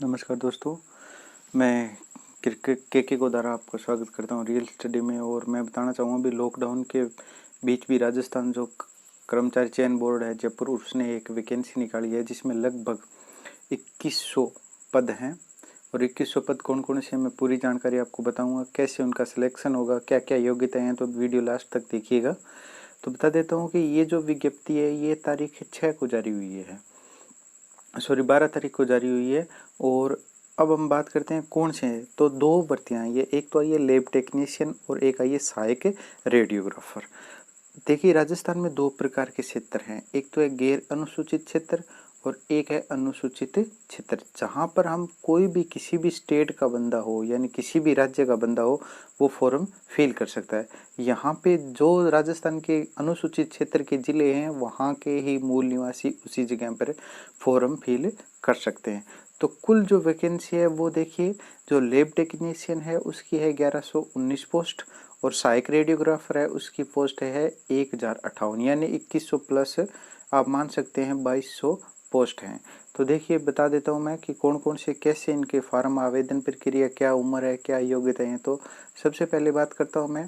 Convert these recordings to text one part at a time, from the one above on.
नमस्कार दोस्तों, मैं के को द्वारा आपका स्वागत करता हूँ रियल स्टडी में। और मैं बताना चाहूँगा भी लॉकडाउन के बीच भी राजस्थान जो कर्मचारी चयन बोर्ड है जयपुर, उसने एक वैकेंसी निकाली है जिसमें लगभग 2100 पद हैं। और 2100 पद कौन कौन से, मैं पूरी जानकारी आपको बताऊँगा, कैसे उनका सिलेक्शन होगा, क्या क्या योग्यताएँ हैं। तो वीडियो लास्ट तक देखिएगा। तो बता देता हूँ कि ये जो विज्ञप्ति है ये तारीख 6 को जारी हुई है, 12 तारीख को जारी हुई है। और अब हम बात करते हैं कौन से हैं। तो दो भर्तियां हैं ये, एक तो आई है लैब टेक्नीशियन और एक आई है सहायक रेडियोग्राफर। देखिए, राजस्थान में दो प्रकार के क्षेत्र हैं, एक तो है गैर अनुसूचित क्षेत्र और एक है अनुसूचित क्षेत्र। जहाँ पर हम कोई भी किसी भी स्टेट का बंदा हो, यानी किसी भी राज्य का बंदा हो, वो फॉर्म फिल कर सकता है। यहाँ पे जो राजस्थान के अनुसूचित क्षेत्र के जिले हैं वहाँ के ही मूल निवासी उसी जगह पर फॉर्म फिल कर सकते हैं। तो कुल जो वैकेंसी है वो देखिए, जो लैब टेक्नीशियन है उसकी है 1119 पोस्ट और सहायक रेडियोग्राफर है उसकी पोस्ट है 1058, यानी 2100 प्लस आप मान सकते हैं 2200 पोस्ट हैं। तो देखिए, बता देता हूँ मैं कि कौन कौन से, कैसे इनके फार्म, आवेदन प्रक्रिया, क्या उम्र है, क्या योग्यता है। तो सबसे पहले बात करता हूँ मैं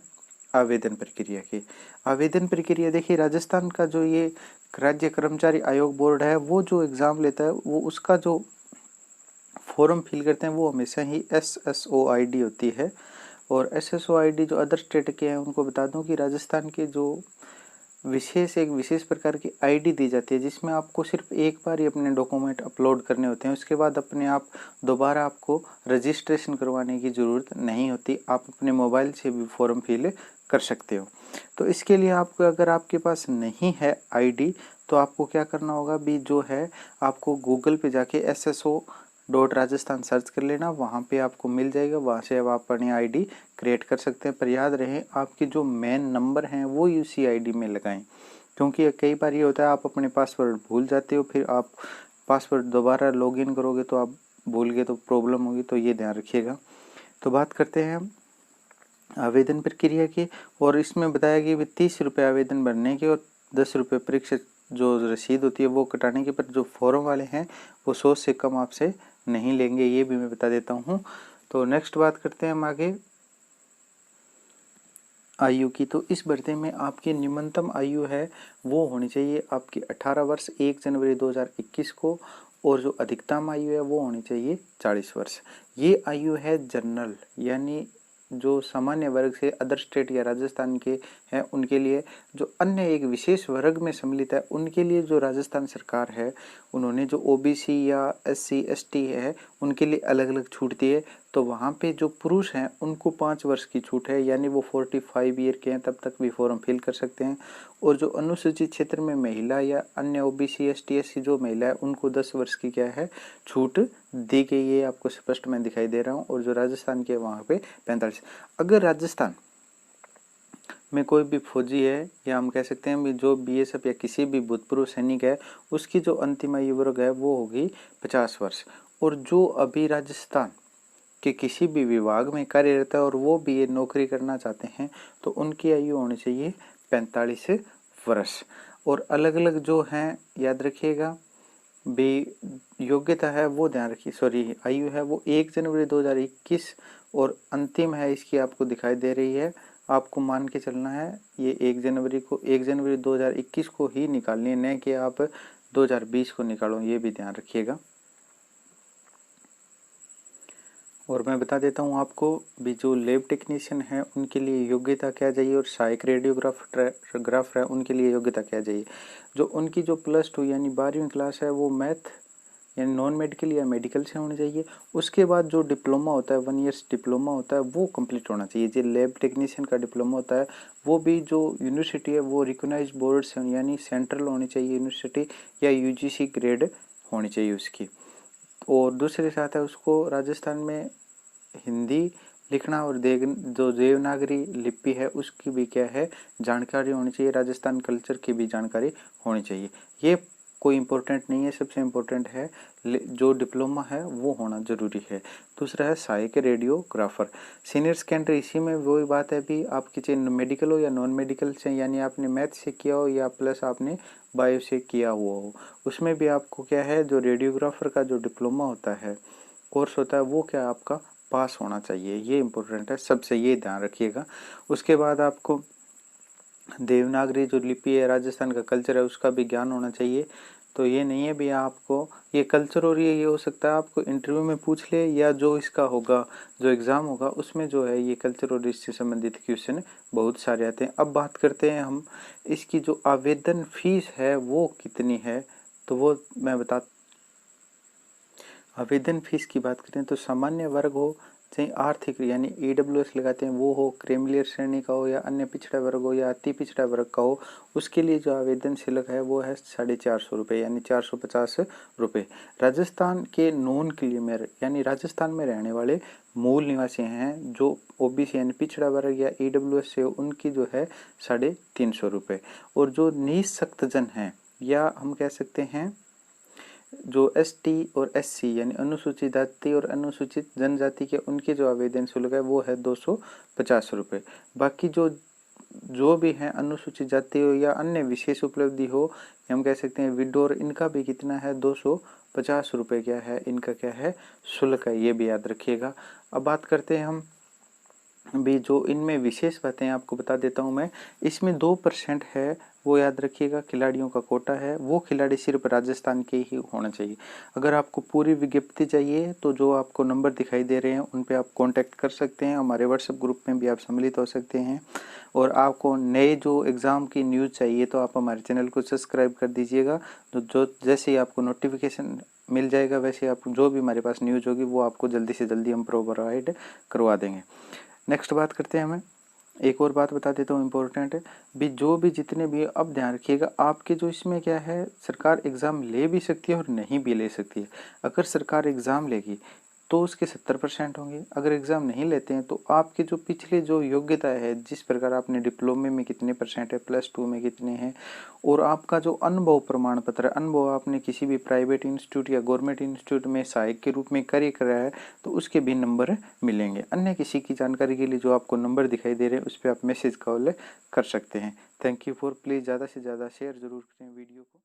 आवेदन प्रक्रिया की। आवेदन प्रक्रिया देखिए, राजस्थान का जो ये राज्य कर्मचारी आयोग बोर्ड है वो जो एग्ज़ाम लेता है वो उसका जो फॉर्म फिल करते हैं वो हमेशा ही SSOID होती है। और SSOID जो अदर स्टेट के हैं उनको बता दूं कि राजस्थान के जो एक विशेष प्रकार की आईडी दी जाती है जिसमें आपको सिर्फ एक बार ही अपने डॉक्यूमेंट अपलोड करने होते हैं। उसके बाद अपने आप दोबारा आपको रजिस्ट्रेशन करवाने की ज़रूरत नहीं होती, आप अपने मोबाइल से भी फॉर्म फिल कर सकते हो। तो इसके लिए आपको, अगर आपके पास नहीं है आईडी, तो आपको क्या करना होगा भी, जो है आपको गूगल पे जाके SSO.राजस्थान सर्च कर लेना, वहाँ पे आपको मिल जाएगा। वहाँ से अब आप अपनी आईडी क्रिएट कर सकते हैं। पर याद रहे, आपके जो मेन नंबर हैं वो उसी आईडी में लगाएं, क्योंकि कई बार ये होता है आप अपने पासवर्ड भूल जाते हो, फिर आप पासवर्ड दोबारा लॉगिन करोगे तो आप भूल गए तो प्रॉब्लम होगी, तो ये ध्यान रखिएगा। तो बात करते हैं आवेदन प्रक्रिया की। और इसमें बताया कि 30 रुपये आवेदन भरने के और 10 रुपये परीक्षा जो रसीद होती है वो कटाने के। पर जो फॉर्म वाले हैं वो 100 से कम आपसे नहीं लेंगे, ये भी मैं बता देता हूँ। तो नेक्स्ट बात करते हैं हम आगे आयु की। तो इस भर्ती में आपकी न्यूनतम आयु है वो होनी चाहिए आपकी 18 वर्ष 1 जनवरी 2021 को, और जो अधिकतम आयु है वो होनी चाहिए 40 वर्ष। ये आयु है जनरल, यानी जो सामान्य वर्ग से अदर स्टेट या राजस्थान के हैं उनके लिए। जो अन्य एक विशेष वर्ग में सम्मिलित है उनके लिए जो राजस्थान सरकार है, उन्होंने जो OBC या SC ST है उनके लिए अलग अलग छूट दी है। तो वहाँ पे जो पुरुष हैं उनको 5 वर्ष की छूट है, यानी वो 45 ईयर के हैं तब तक भी फॉर्म फिल कर सकते हैं। और जो अनुसूचित क्षेत्र में महिला या अन्य OBC ST SC जो महिला है उनको 10 वर्ष की क्या है छूट दी गई है, आपको स्पष्ट मैं दिखाई दे रहा हूँ। और जो राजस्थान के वहाँ पे 45। अगर राजस्थान में कोई भी फौजी है, या हम कह सकते हैं जो BSF या किसी भी भूतपूर्व सैनिक है, उसकी जो अंतिम आयु वर्ग है वो होगी 50 वर्ष। और जो अभी राजस्थान कि किसी भी विभाग में कार्यरत है और वो भी ये नौकरी करना चाहते हैं तो उनकी आयु होनी चाहिए 45 वर्ष। और अलग अलग जो हैं याद रखिएगा भी, योग्यता है वो ध्यान रखिए, आयु है वो 1 जनवरी 2021 और अंतिम है इसकी आपको दिखाई दे रही है। आपको मान के चलना है ये 1 जनवरी 2021 को ही निकालनी है, न कि आप 2020 को निकालो, ये भी ध्यान रखिएगा। और मैं बता देता हूँ आपको भी, जो लैब टेक्नीशियन है उनके लिए योग्यता क्या चाहिए और सहायक रेडियोग्राफर है उनके लिए योग्यता क्या चाहिए। जो उनकी जो +2 यानी 12वीं क्लास है वो मैथ यानी नॉन मेडिकल या मेडिकल से होनी चाहिए। उसके बाद जो डिप्लोमा होता है 1 ईयर्स डिप्लोमा होता है वो कंप्लीट होना चाहिए। जो लैब टेक्नीशियन का डिप्लोमा होता है वो भी जो यूनिवर्सिटी है वो रिकोगनाइज बोर्ड से यानी सेंट्रल होनी चाहिए यूनिवर्सिटी, या UGC ग्रेड होनी चाहिए उसकी। और दूसरे साथ है उसको राजस्थान में हिंदी लिखना और जो देवनागरी लिपि है उसकी भी क्या है जानकारी होनी चाहिए, राजस्थान कल्चर की भी जानकारी होनी चाहिए। ये कोई इम्पोर्टेंट नहीं है, सबसे इम्पोर्टेंट है जो डिप्लोमा है वो होना जरूरी है। दूसरा है सहायक रेडियोग्राफर सीनियर सेकेंडरी। इसी में वही बात है भी, आपकी चाहे मेडिकल हो या नॉन मेडिकल से, यानी आपने मैथ से किया हो या प्लस आपने बायो से किया हुआ हो, उसमें भी आपको क्या है जो रेडियोग्राफर का जो डिप्लोमा होता है कोर्स होता है वो क्या आपका पास होना चाहिए, ये इम्पोर्टेंट है, सबसे ये ध्यान रखिएगा। उसके बाद आपको देवनागरी जो लिपि है, राजस्थान का कल्चर है, उसका भी ज्ञान होना चाहिए। तो ये नहीं है भी आपको ये कल्चर, और ये हो सकता है आपको इंटरव्यू में पूछ ले, या जो इसका होगा जो एग्ज़ाम होगा उसमें जो है ये कल्चर और इससे संबंधित क्वेश्चन बहुत सारे आते हैं। अब बात करते हैं हम इसकी जो आवेदन फीस है वो कितनी है, तो वो मैं बता। आवेदन फीस की बात करें तो सामान्य वर्ग हो चाहे आर्थिक यानी EWS लगाते हैं वो हो, क्रीमिलियर श्रेणी का हो या अन्य पिछड़ा वर्ग हो या अति पिछड़ा वर्ग का हो, उसके लिए जो आवेदन शुल्क है वो है 450 रुपये यानी 450 रुपये। राजस्थान के नॉन क्रीमिलियर यानी राजस्थान में रहने वाले मूल निवासी हैं जो OBC यानी पिछड़ा वर्ग या EWS से उनकी जो है 350 रुपये। और जो निःशक्तजन हैं या हम कह सकते हैं जो ST और SC यानी अनुसूचित जाति और अनुसूचित जनजाति के, उनके जो आवेदन शुल्क है वो है 250 रुपये। बाकी जो भी हैं अनुसूचित जाति हो या अन्य विशेष उपलब्धि हो, हम कह सकते हैं विडो, और इनका भी कितना है 250 रुपये क्या है इनका क्या है शुल्क है, ये भी याद रखिएगा। अब बात करते हैं हम भी जो इनमें विशेष बातें आपको बता देता हूं मैं। इसमें 2% है वो याद रखिएगा, खिलाड़ियों का कोटा है, वो खिलाड़ी सिर्फ राजस्थान के ही होना चाहिए। अगर आपको पूरी विज्ञप्ति चाहिए तो जो आपको नंबर दिखाई दे रहे हैं उन पे आप कांटेक्ट कर सकते हैं, हमारे व्हाट्सएप ग्रुप में भी आप सम्मिलित हो सकते हैं। और आपको नए जो एग्ज़ाम की न्यूज़ चाहिए तो आप हमारे चैनल को सब्सक्राइब कर दीजिएगा। जो जैसे ही आपको नोटिफिकेशन मिल जाएगा वैसे आप जो भी हमारे पास न्यूज़ होगी वो आपको जल्दी से जल्दी हम प्रोवाइड करवा देंगे। नेक्स्ट बात करते हैं, हमें एक और बात बता देता हूँ इम्पोर्टेंट है भी, जो भी जितने भी, अब ध्यान रखिएगा आपके जो इसमें क्या है, सरकार एग्ज़ाम ले भी सकती है और नहीं भी ले सकती है। अगर सरकार एग्ज़ाम लेगी तो उसके 70% होंगे, अगर एग्ज़ाम नहीं लेते हैं तो आपके जो पिछले जो योग्यता है, जिस प्रकार आपने डिप्लोमे में कितने परसेंट है, +2 में कितने हैं, और आपका जो अनुभव प्रमाण पत्र है, अनुभव आपने किसी भी प्राइवेट इंस्टीट्यूट या गवर्नमेंट इंस्टीट्यूट में सहायक के रूप में कार्य करा है तो उसके भी नंबर मिलेंगे। अन्य किसी की जानकारी के लिए जो आपको नंबर दिखाई दे रहे हैं उस पर आप मैसेज कॉल कर सकते हैं। थैंक यू फॉर, प्लीज़ ज़्यादा से ज़्यादा शेयर ज़रूर करें वीडियो को।